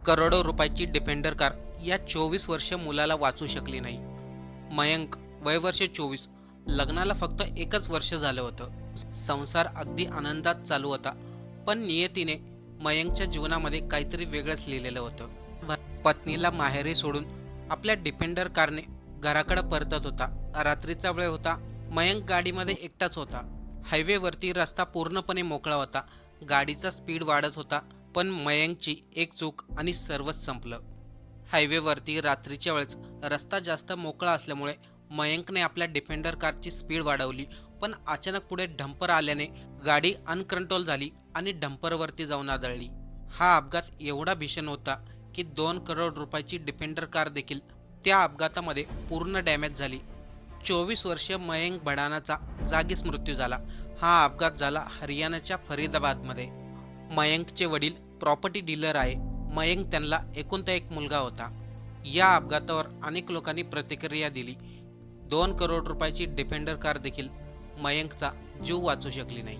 करोडो रुपयाची defender car या 24 वर्ष मुलाला वाचू शकली नाही. मयंक वय वर्ष 24, लग्नाला फक्त एकच वर्ष झालं होतं. संसार अगदी आनंदात चालू होता, पण नियतीने मयंकच्या जीवनामध्ये काहीतरी वेगळंच लिहिलेलं होतं. पत्नीला माहेरी सोडून आपल्या डिफेंडर कारने घराकडे परतत होता. रात्रीचा वेळ होता. मयंक गाडीमध्ये एकटाच होता. हायवेवरती रस्ता पूर्णपणे मोकळा होता. गाडीचा स्पीड वाढत होता, पण मयंकची एक चूक आणि सर्वच संपलं. हायवेवरती रात्रीच्या वेळेस रस्ता जास्त मोकळा असल्यामुळे मयंकने आपल्या डिफेंडर कारची स्पीड वाढवली, पण अचानक पुढे डंपर आल्याने गाडी अनकंट्रोल झाली आणि डंपरवरती जाऊन आदळली. हा अपघात एवढा भीषण होता की 2 करोड रुपयाची डिफेंडर कार देखील त्या अपघातामध्ये पूर्ण डॅमेज झाली. 24 वर्ष मयंक भडानाचा जागीच मृत्यू झाला. हा अपघात झाला हरियाणाच्या फरीदाबादमध्ये. मयंकचे वडील प्रॉपर्टी डीलर आहे. मयंक त्यांना एकुलता एक मुलगा होता. या अपघातावर अनेक लोकांनी प्रतिक्रिया दिली. 2 करोड रुपयाची डिफेंडर कार देखील मयंकचा जीव वाचू शकली नाही.